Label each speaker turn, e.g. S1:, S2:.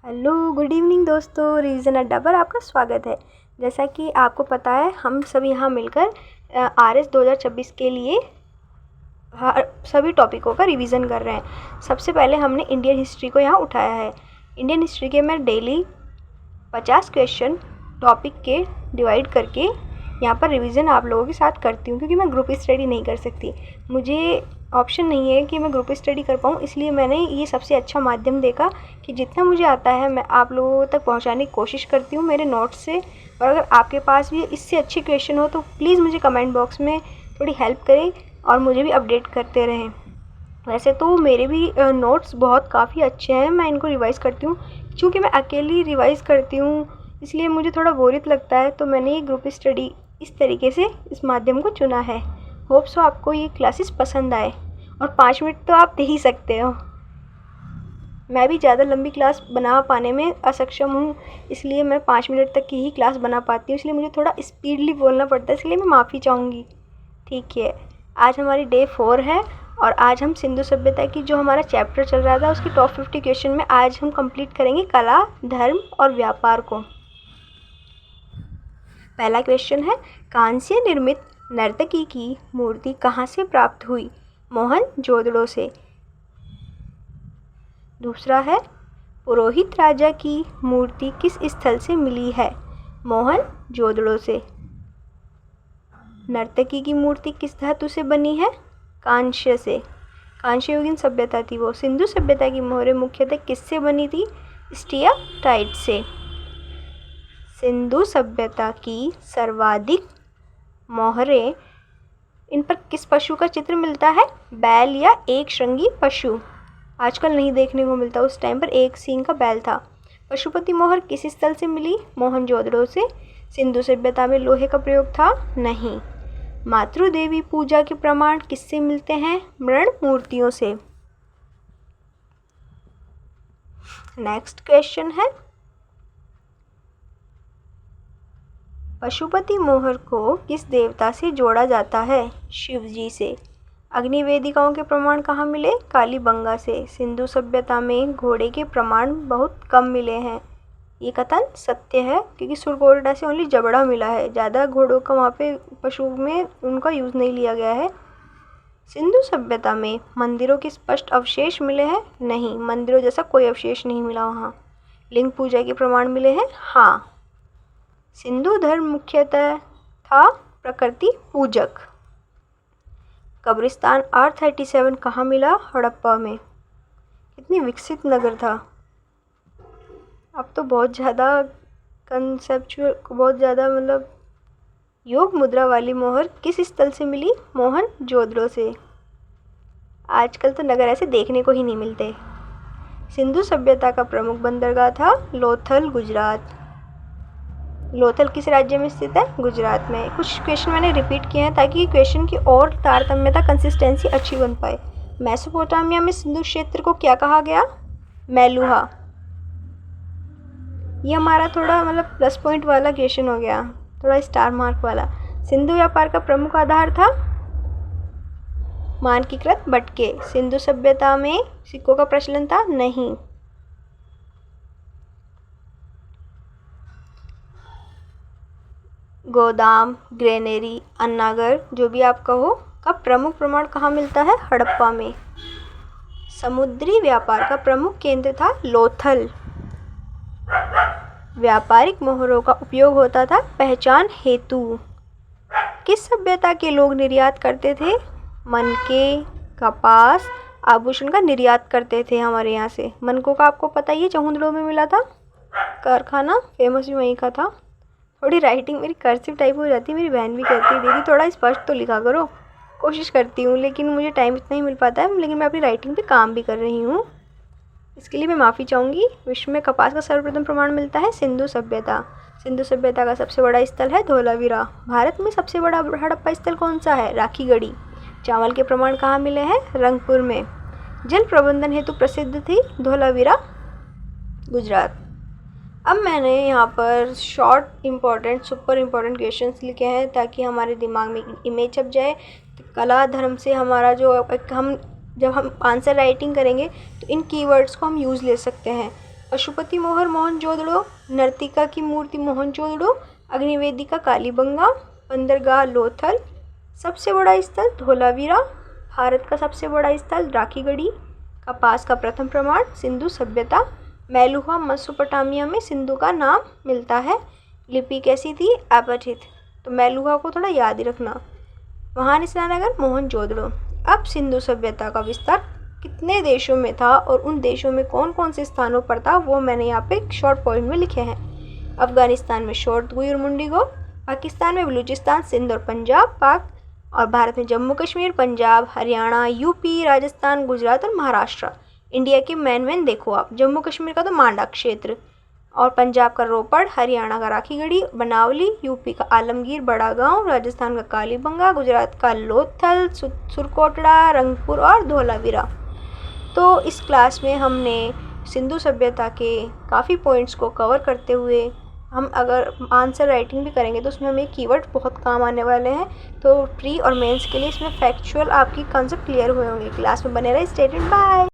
S1: Hello good evening दोस्तों, revision अड्डा पर आपका स्वागत है। जैसा कि आपको पता है, हम सब यहाँ मिलकर RS 2026 के लिए सभी टॉपिकों का रिवीजन कर रहे हैं। सबसे पहले हमने इंडियन हिस्ट्री को यहाँ उठाया है। इंडियन हिस्ट्री के मैं डेली 50 क्वेश्चन टॉपिक के डिवाइड करके यहाँ पर रिवीजन आप लोगों के साथ करती हूँ, क्योंकि मैं ग्रुप स्टडी नहीं कर सकती। मुझे ऑप्शन नहीं है कि मैं ग्रुप स्टडी कर पाऊँ, इसलिए मैंने ये सबसे अच्छा माध्यम देखा कि जितना मुझे आता है मैं आप लोगों तक पहुँचाने की कोशिश करती हूँ मेरे नोट्स से। और अगर आपके पास भी इससे अच्छे क्वेश्चन हो तो प्लीज़ मुझे कमेंट बॉक्स में थोड़ी हेल्प करें और मुझे भी अपडेट करते रहें। वैसे तो मेरे भी नोट्स बहुत काफ़ी अच्छे हैं, मैं इनको रिवाइज़ करती हूँ। क्योंकि मैं अकेली रिवाइज़ करती हूँ इसलिए मुझे थोड़ा बोरियत लगता है, तो मैंने ये ग्रुप स्टडी इस तरीके से इस माध्यम को चुना है। होप सो आपको ये क्लासेस पसंद आए, और 5 मिनट तो आप दे ही सकते हो। मैं भी ज़्यादा लंबी क्लास बना पाने में असक्षम हूँ, इसलिए मैं 5 मिनट तक की ही क्लास बना पाती हूँ, इसलिए मुझे थोड़ा स्पीडली बोलना पड़ता है, इसलिए मैं माफ़ी चाहूँगी। ठीक है, आज हमारी डे 4 है और आज हम सिंधु सभ्यता की जो हमारा चैप्टर चल रहा था उसकी टॉप 50 क्वेश्चन में आज हम कंप्लीट करेंगे कला, धर्म और व्यापार को। पहला क्वेश्चन है, कांस्य निर्मित नर्तकी की मूर्ति कहाँ से प्राप्त हुई? मोहनजोदड़ो से। दूसरा है, पुरोहित राजा की मूर्ति किस स्थल से मिली है? मोहनजोदड़ो से। नर्तकी की मूर्ति किस धातु से बनी है? कांस्य से। कांस्ययुगीन सभ्यता थी वो। सिंधु सभ्यता की मोहरें मुख्यतः किससे बनी थी? स्टियाटाइट से। सिंधु सभ्यता की सर्वाधिक मोहरें, इन पर किस पशु का चित्र मिलता है? बैल या एक श्रृंगी पशु। आजकल नहीं देखने को मिलता, उस टाइम पर एक सींग का बैल था। पशुपति मोहर किस स्थल से मिली? मोहनजोदड़ो से। सिंधु सभ्यता में लोहे का प्रयोग था? नहीं। मातृदेवी पूजा के प्रमाण किससे मिलते हैं? मृण मूर्तियों से। नेक्स्ट क्वेश्चन है, पशुपति मोहर को किस देवता से जोड़ा जाता है? शिव जी से। अग्नि वेदिकाओं के प्रमाण कहाँ मिले? कालीबंगा से। सिंधु सभ्यता में घोड़े के प्रमाण बहुत कम मिले हैं। ये कथन सत्य है, क्योंकि सुरकोटडा से ओनली जबड़ा मिला है, ज़्यादा घोड़ों का वहाँ पे पशु में उनका यूज़ नहीं लिया गया है। सिंधु सभ्यता में मंदिरों के स्पष्ट अवशेष मिले हैं? नहीं, मंदिरों जैसा कोई अवशेष नहीं मिला वहाँ। लिंग पूजा के प्रमाण मिले हैं? हाँ। सिंधु धर्म मुख्यतः था प्रकृति पूजक। कब्रिस्तान R37 कहाँ मिला? हड़प्पा में। कितनी विकसित नगर था। अब तो बहुत ज़्यादा कंसेप्चुअल, बहुत ज़्यादा मतलब योग मुद्रा वाली मोहर किस स्थल से मिली? मोहनजोदड़ो से। आजकल तो नगर ऐसे देखने को ही नहीं मिलते। सिंधु सभ्यता का प्रमुख बंदरगाह था लोथल, गुजरात। लोथल किस राज्य में स्थित है? गुजरात में। कुछ क्वेश्चन मैंने रिपीट किए हैं ताकि क्वेश्चन की और तारतम्यता, कंसिस्टेंसी अच्छी बन पाए। मेसोपोटामिया में सिंधु क्षेत्र को क्या कहा गया? मेलुहा। ये हमारा थोड़ा मतलब प्लस पॉइंट वाला क्वेश्चन हो गया, थोड़ा स्टार मार्क वाला। सिंधु व्यापार का प्रमुख आधार था मानकीकृत बटके। सिंधु सभ्यता में सिक्कों का प्रचलन था? नहीं। गोदाम, ग्रेनरी, अन्नागर, जो भी आप कहो, का प्रमुख प्रमाण कहाँ मिलता है? हड़प्पा में। समुद्री व्यापार का प्रमुख केंद्र था लोथल। व्यापारिक मोहरों का उपयोग होता था पहचान हेतु। किस सभ्यता के लोग निर्यात करते थे? मनके, कपास, आभूषण का निर्यात करते थे हमारे यहाँ से। मनकों का आपको पता ही है, चहुंदड़ो में मिला था कारखाना, फेमस भी वहीं का था। थोड़ी राइटिंग मेरी कर्सिव टाइप हो जाती है, मेरी बहन भी कहती है दीदी थोड़ा स्पष्ट तो लिखा करो। कोशिश करती हूँ, लेकिन मुझे टाइम इतना ही मिल पाता है, लेकिन मैं अपनी राइटिंग पे काम भी कर रही हूँ, इसके लिए मैं माफ़ी चाहूँगी। विश्व में कपास का सर्वप्रथम प्रमाण मिलता है सिंधु सभ्यता। सिंधु सभ्यता का सबसे बड़ा स्थल है धोलावीरा। भारत में सबसे बड़ा हड़प्पा स्थल कौन सा है? राखीगढ़ी। चावल के प्रमाण कहाँ मिले हैं? रंगपुर में। जल प्रबंधन हेतु प्रसिद्ध थी धोलावीरा, गुजरात। अब मैंने यहाँ पर short important, super important questions लिखे हैं ताकि हमारे दिमाग में इमेज छप जाए। तो कला धर्म से हमारा जो हम जब हम आंसर राइटिंग करेंगे तो इन कीवर्ड्स को हम यूज़ ले सकते हैं। पशुपति मोहर मोहनजोदड़ो, नर्तिका की मूर्ति मोहनजोदड़ो, अग्निवेदिका कालीबंगा, बंदरगाह लोथल, सबसे बड़ा स्थल धोलावीरा, भारत का सबसे बड़ा स्थल राखीगढ़ी, कपास का प्रथम प्रमाण सिंधु सभ्यता, मेलुहा मेसोपोटामिया में सिंधु का नाम मिलता है। लिपि कैसी थी? अपठित। तो मेलुहा को थोड़ा याद ही रखना। महान स्नानघर मोहनजोदड़ो। अब सिंधु सभ्यता का विस्तार कितने देशों में था और उन देशों में कौन कौन से स्थानों पर था वो मैंने यहाँ पे एक शॉर्ट पॉइंट में लिखे हैं। अफगानिस्तान में शोरतगुई और मुंडीगो, पाकिस्तान में बलूचिस्तान, सिंध और पंजाब पाक, और भारत में जम्मू कश्मीर, पंजाब, हरियाणा, यूपी, राजस्थान, गुजरात और महाराष्ट्र। इंडिया के मेन देखो आप, जम्मू कश्मीर का तो मांडा क्षेत्र, और पंजाब का रोपड़, हरियाणा का राखीगढ़ी, बनावली, यूपी का आलमगीर बड़ा गांव, राजस्थान का कालीबंगा, गुजरात का लोथल, सुरकोटड़ा, रंगपुर और धोलावीरा। तो इस क्लास में हमने सिंधु सभ्यता के काफ़ी पॉइंट्स को कवर करते हुए हम अगर आंसर राइटिंग भी करेंगे तो उसमें हमें कीवर्ड बहुत काम आने वाले हैं। तो प्री और मेंस के लिए इसमें फैक्चुअल आपकी कॉन्सेप्ट क्लियर हुए होंगे। क्लास में बने रहे। Stay tuned, bye.